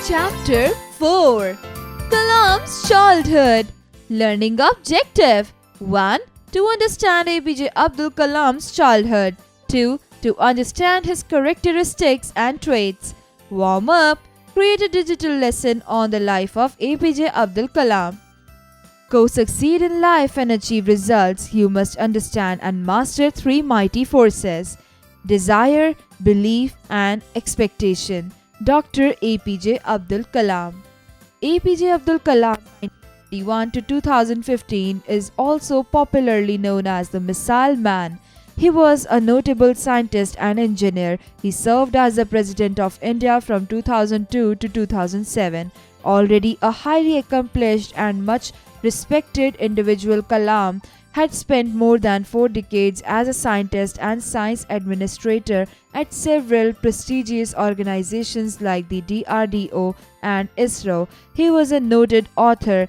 Chapter 4 Kalam's Childhood Learning Objective 1. To understand APJ Abdul Kalam's childhood. 2. To understand his characteristics and traits. Warm up. Create a digital lesson on the life of APJ Abdul Kalam. Go succeed in life and achieve results, you must understand and master three mighty forces: desire, belief, and expectation. Dr. APJ Abdul Kalam. APJ Abdul Kalam, 1991 to 2015, is also popularly known as the Missile Man. He was a notable scientist and engineer. He served as the President of India from 2002 to 2007. Already a highly accomplished and much respected individual, Kalam had spent more than 4 decades as a scientist and science administrator at several prestigious organizations like the DRDO and ISRO. He was a noted author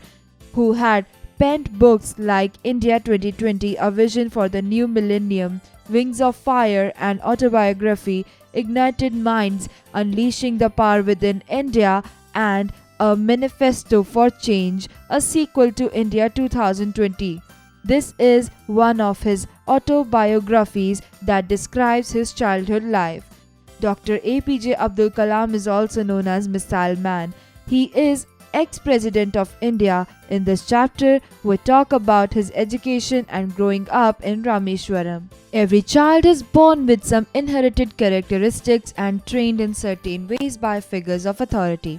who had penned books like India 2020, A Vision for the New Millennium, Wings of Fire, and autobiography Ignited Minds, Unleashing the Power Within India, and A Manifesto for Change, a sequel to India 2020. This is one of his autobiographies that describes his childhood life. Dr. APJ Abdul Kalam is also known as Missile Man. He is ex-President of India. In this chapter, we talk about his education and growing up in Rameshwaram. Every child is born with some inherited characteristics and trained in certain ways by figures of authority.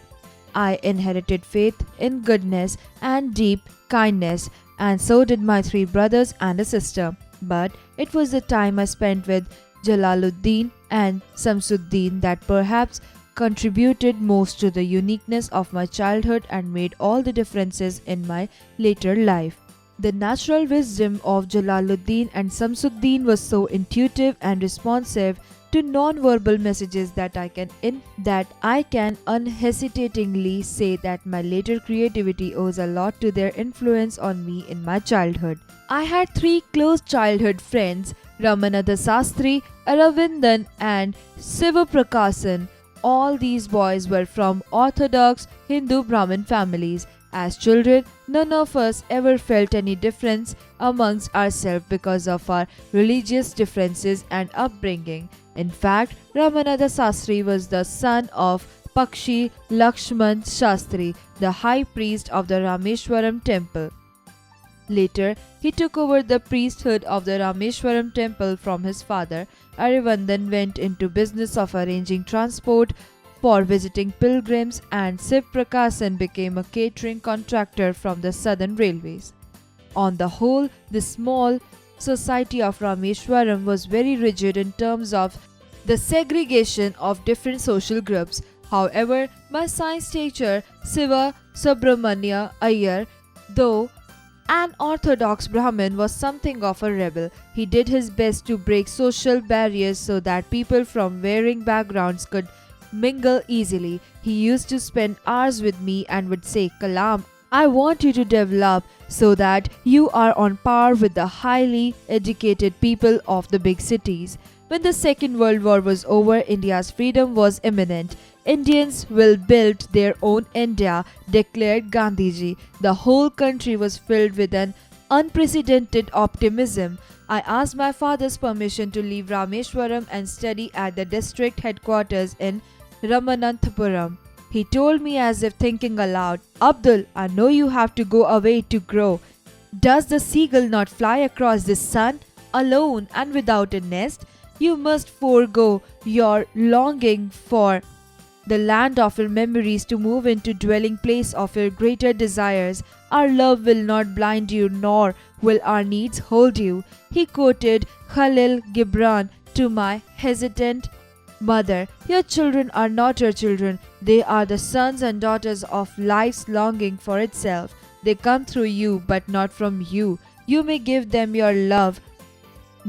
I inherited faith in goodness and deep kindness, and so did my 3 brothers and a sister. But it was the time I spent with Jalaluddin and Samsuddin that perhaps contributed most to the uniqueness of my childhood and made all the differences in my later life. The natural wisdom of Jalaluddin and Samsuddin was so intuitive and responsive to non-verbal messages that I can unhesitatingly say that my later creativity owes a lot to their influence on me in my childhood. I had 3 close childhood friends: Ramanatha Sastri, Aravindan, and Sivaprakasan. All these boys were from orthodox Hindu Brahmin families. As children, none of us ever felt any difference amongst ourselves because of our religious differences and upbringing. In fact, Ramanatha Sastri was the son of Pakshi Lakshman Shastri, the high priest of the Rameshwaram temple. Later, he took over the priesthood of the Rameshwaram temple from his father. Arivandan went into business of arranging transport for visiting pilgrims, and Siv Prakasan became a catering contractor from the Southern Railways. On the whole, the small society of Rameshwaram was very rigid in terms of the segregation of different social groups. However, my science teacher, Siva Subramanya Iyer, though an orthodox Brahmin, was something of a rebel. He did his best to break social barriers so that people from varying backgrounds could mingle easily. He used to spend hours with me and would say, "Kalam, I want you to develop so that you are on par with the highly educated people of the big cities." When the Second World War was over, India's freedom was imminent. Indians will build their own India, declared Gandhiji. The whole country was filled with an unprecedented optimism. I asked my father's permission to leave Rameshwaram and study at the district headquarters in Ramananthapuram. He told me as if thinking aloud, "Abdul, I know you have to go away to grow. Does the seagull not fly across the sun, alone and without a nest? You must forego your longing for the land of your memories to move into dwelling place of your greater desires. Our love will not blind you, nor will our needs hold you." He quoted Khalil Gibran to my hesitant mother. "Your children are not your children. They are the sons and daughters of life's longing for itself. They come through you, but not from you. You may give them your love,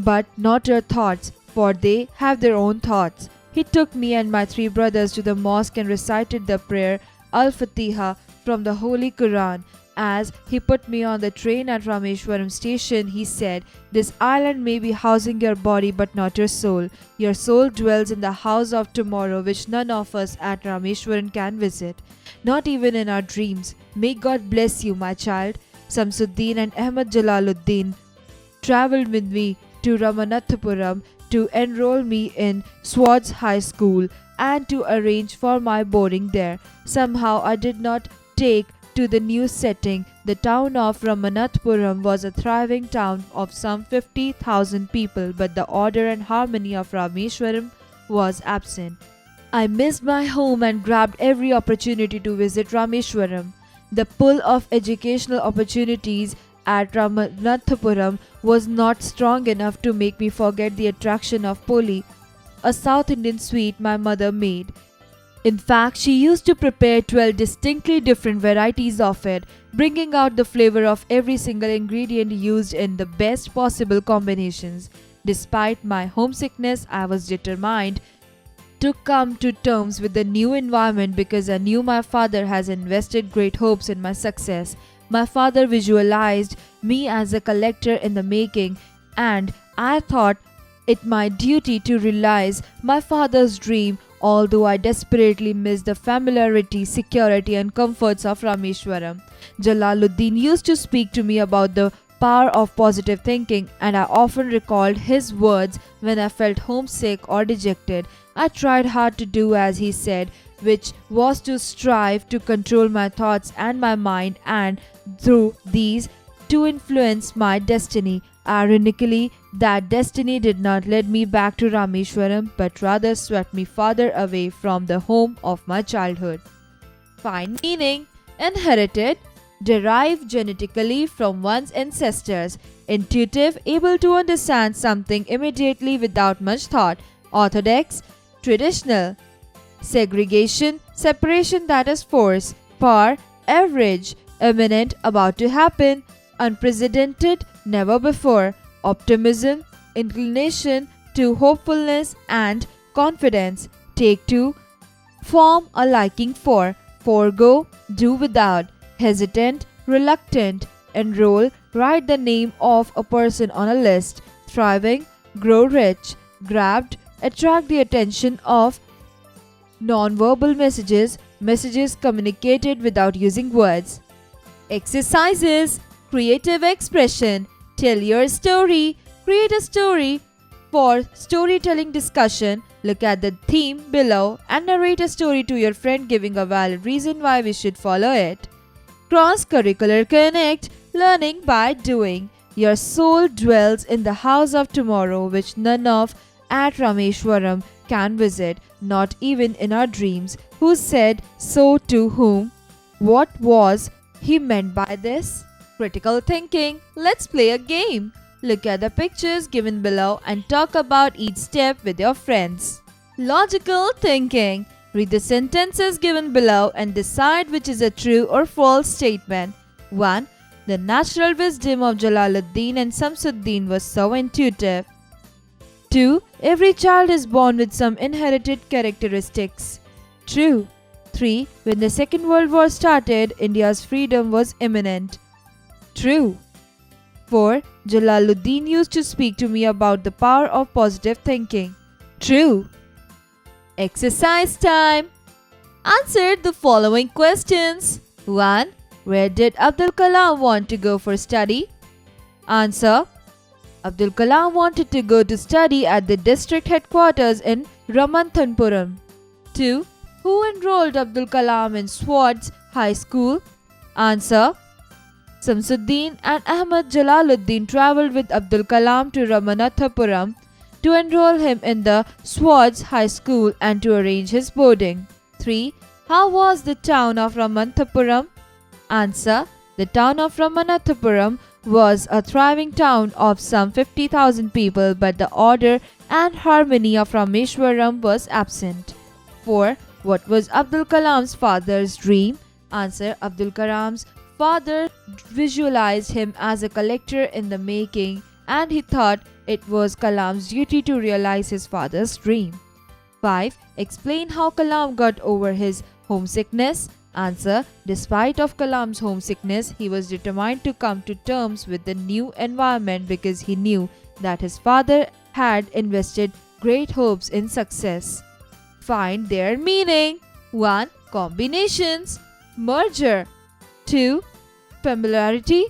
but not your thoughts, for they have their own thoughts." He took me and my 3 brothers to the mosque and recited the prayer Al-Fatiha from the Holy Quran. As he put me on the train at Rameshwaram station, he said, "This island may be housing your body but not your soul. Your soul dwells in the house of tomorrow which none of us at Rameshwaram can visit, not even in our dreams. May God bless you, my child." Samsuddin and Ahmad Jalaluddin travelled with me to Ramanathapuram to enroll me in Swartz High School and to arrange for my boarding there. Somehow I did not take to the new setting. The town of Ramanathapuram was a thriving town of some 50,000 people, but the order and harmony of Rameshwaram was absent. I missed my home and grabbed every opportunity to visit Rameshwaram. The pull of educational opportunities at Ramanathapuram was not strong enough to make me forget the attraction of poli, a South Indian sweet my mother made. In fact, she used to prepare 12 distinctly different varieties of it, bringing out the flavor of every single ingredient used in the best possible combinations. Despite my homesickness, I was determined to come to terms with the new environment because I knew my father has invested great hopes in my success. My father visualized me as a collector in the making, and I thought it my duty to realize my father's dream, although I desperately missed the familiarity, security and comforts of Rameshwaram. Jalaluddin used to speak to me about the power of positive thinking, and I often recalled his words when I felt homesick or dejected. I tried hard to do as he said, which was to strive to control my thoughts and my mind, and through these to influence my destiny. Ironically, that destiny did not lead me back to Rameshwaram, but rather swept me farther away from the home of my childhood. Find meaning. Inherited, derived genetically from one's ancestors. Intuitive, able to understand something immediately without much thought. Orthodox, traditional. Segregation, separation that is force. Par, average. Imminent, about to happen. Unprecedented, never before. Optimism, inclination to hopefulness and confidence. Take to, form a liking for. Forego, do without. Hesitant, reluctant. Enroll, write the name of a person on a list. Thriving, grow rich. Grabbed, attract the attention of. Non-verbal messages, messages communicated without using words. Exercises. Creative expression. Tell your story. Create a story for storytelling discussion. Look at the theme below and narrate a story to your friend giving a valid reason why we should follow it. Cross-curricular connect. Learning by doing. Your soul dwells in the house of tomorrow which none of at Rameshwaram can visit, not even in our dreams. Who said so to whom? What was he meant by this? Critical thinking. Let's play a game. Look at the pictures given below and talk about each step with your friends. Logical thinking. Read the sentences given below and decide which is a true or false statement. 1. The natural wisdom of Jalaluddin and Samsuddin was so intuitive. 2. Every child is born with some inherited characteristics. True. 3. When the Second World War started, India's freedom was imminent. True. 4. Jalaluddin used to speak to me about the power of positive thinking. True. Exercise time. Answer the following questions. 1. Where did Abdul Kalam want to go for study? Answer. Abdul Kalam wanted to go to study at the district headquarters in Ramanathapuram. 2. Who enrolled Abdul Kalam in Swartz High School? Answer. Samsuddin and Ahmad Jalaluddin travelled with Abdul Kalam to Ramanathapuram to enroll him in the Swartz High School and to arrange his boarding. 3. How was the town of Ramanathapuram? Answer. The town of Ramanathapuram was a thriving town of some 50,000 people, but the order and harmony of Rameshwaram was absent. 4. What was Abdul Kalam's father's dream? Answer. Abdul Kalam's father visualized him as a collector in the making, and he thought it was Kalam's duty to realize his father's dream. 5. Explain how Kalam got over his homesickness. Answer. Despite of Kalam's homesickness, he was determined to come to terms with the new environment because he knew that his father had invested great hopes in success. Find their meaning. 1. Combinations. Merger. 2. Familiarity.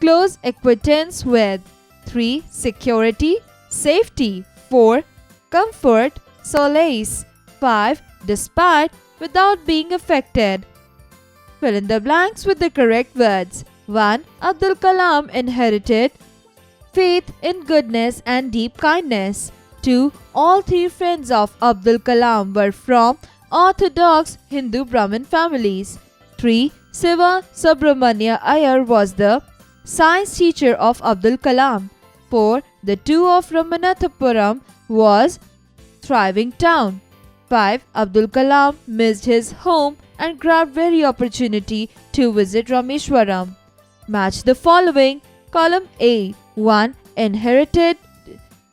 Close acquaintance with. 3. Security. Safety. 4. Comfort. Solace. 5. Despite, without being affected. Fill in the blanks with the correct words. 1. Abdul Kalam inherited faith in goodness and deep kindness. 2. All three friends of Abdul Kalam were from orthodox Hindu Brahmin families. 3. Siva Subramania Iyer was the science teacher of Abdul Kalam. 4. The two of Ramanathapuram was thriving town. 5. Abdul Kalam missed his home and grabbed very opportunity to visit Rameshwaram. Match the following. Column A. 1. Inherited,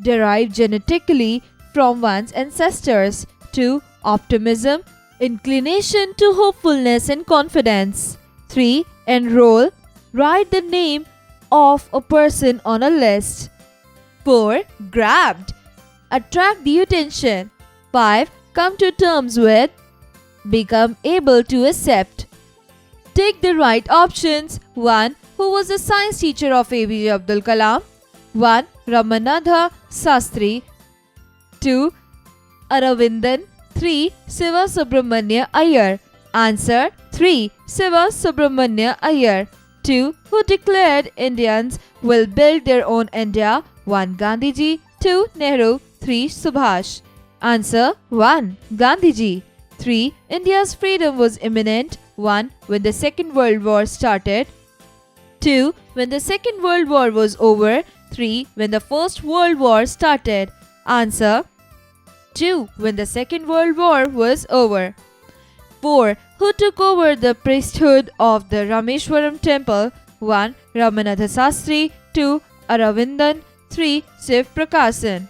derived genetically from one's ancestors. 2. Optimism, inclination to hopefulness and confidence. 3. Enroll, write the name of a person on a list. 4. Grabbed, attract the attention. 5. Come to terms with, become able to accept. Take the right options. 1. Who was the science teacher of APJ Abdul Kalam? 1. Ramanatha Sastry. 2. Aravindan. 3. Siva Subramania Iyer. Answer. 3. Siva Subramania Iyer. 2. Who declared Indians will build their own India? 1. Gandhiji. 2. Nehru. 3. Subhash. Answer. 1. Gandhiji. 3. India's freedom was imminent. 1. When the Second World War started. 2. When the Second World War was over. 3. When the First World War started. Answer. 2. When the Second World War was over. 4. Who took over the priesthood of the Rameshwaram temple? 1. Ramanatha Sastry. 2. Aravindan. 3. Shiv Prakasan.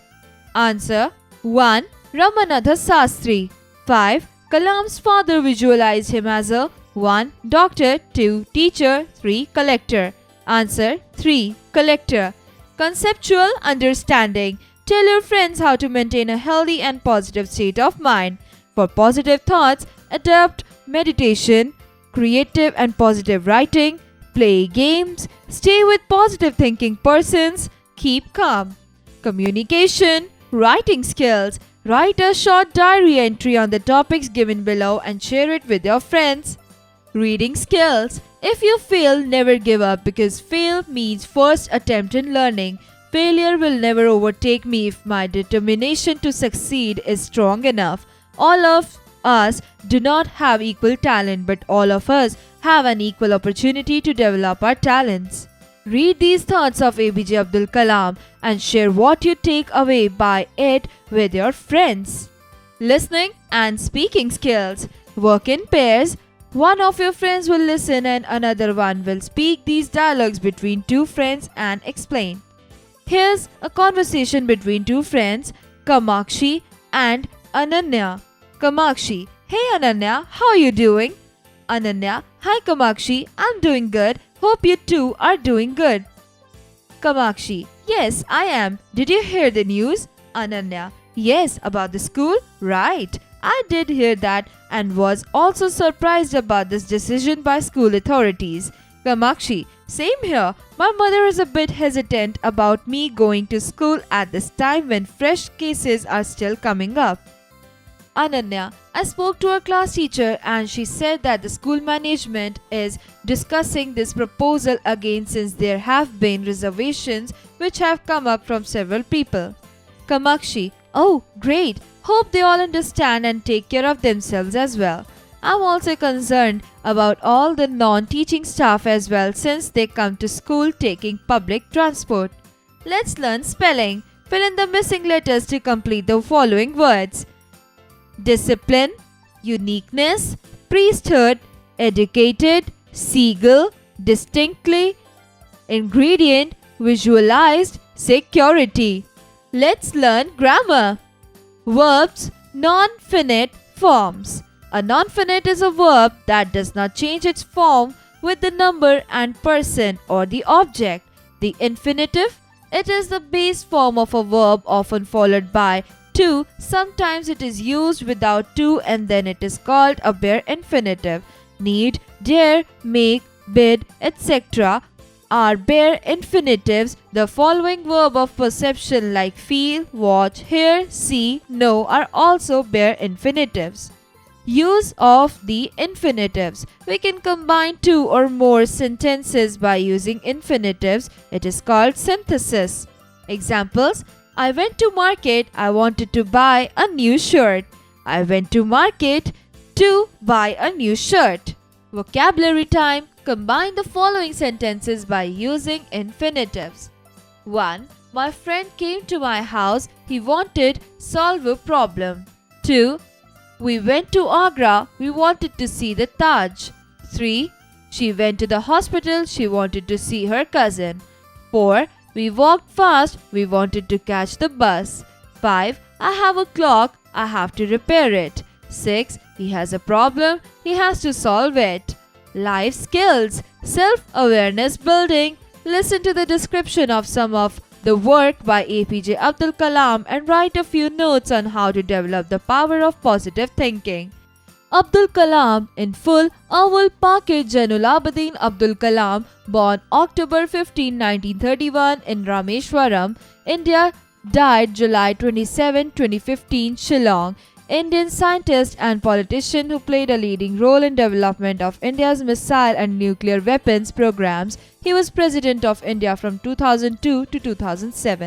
Answer. 1. Ramanatha Sastry. 5. Kalam's father visualized him as a 1. Doctor. 2. Teacher. 3. Collector. Answer. 3. Collector. Conceptual understanding. Tell your friends how to maintain a healthy and positive state of mind. For positive thoughts, adopt meditation, creative and positive writing, play games, stay with positive thinking persons, keep calm. Communication, writing skills. Write a short diary entry on the topics given below and share it with your friends. Reading skills. If you fail, never give up because fail means first attempt in learning. Failure will never overtake me if my determination to succeed is strong enough. All of us do not have equal talent, but all of us have an equal opportunity to develop our talents. Read these thoughts of APJ Abdul Kalam and share what you take away by it with your friends. Listening and speaking skills. Work in pairs. One of your friends will listen and another one will speak these dialogues between two friends and explain. Here's a conversation between two friends, Kamakshi and Ananya. Kamakshi: Hey Ananya, how are you doing? Ananya: Hi Kamakshi, I'm doing good. Hope you too are doing good. Kamakshi: Yes, I am. Did you hear the news? Ananya: Yes, about the school? Right. I did hear that and was also surprised about this decision by school authorities. Kamakshi: Same here. My mother is a bit hesitant about me going to school at this time when fresh cases are still coming up. Ananya: I spoke to our class teacher and she said that the school management is discussing this proposal again since there have been reservations which have come up from several people. Kamakshi: Oh, great. Hope they all understand and take care of themselves as well. I'm also concerned about all the non-teaching staff as well since they come to school taking public transport. Let's learn spelling. Fill in the missing letters to complete the following words. Discipline, uniqueness, priesthood, educated, seagull, distinctly, ingredient, visualized, security. Let's learn grammar. Verbs, non-finite forms. A non-finite is a verb that does not change its form with the number and person or the object. The infinitive, it is the base form of a verb often followed by to. Sometimes it is used without to and then it is called a bare infinitive. Need, dare, make, bid, etc. are bare infinitives. The following verb of perception like feel, watch, hear, see, know are also bare infinitives. Use of the infinitives. We can combine two or more sentences by using infinitives. It is called synthesis. Examples: I went to market. I wanted to buy a new shirt. I went to market to buy a new shirt. Vocabulary time. Combine the following sentences by using infinitives. 1. My friend came to my house. He wanted solve a problem. 2. We went to Agra. We wanted to see the Taj. 3. She went to the hospital. She wanted to see her cousin. 4. We walked fast. We wanted to catch the bus. 5. I have a clock. I have to repair it. 6. He has a problem. He has to solve it. Life skills. Self-awareness building. Listen to the description of some of the work by APJ Abdul Kalam and write a few notes on how to develop the power of positive thinking. Abdul Kalam in full. Awul Pakir Jainul-Abidin Abdul Kalam, born October 15, 1931 in Rameshwaram, India, died July 27, 2015, Shillong. Indian scientist and politician who played a leading role in development of India's missile and nuclear weapons programs. He was President of India from 2002 to 2007.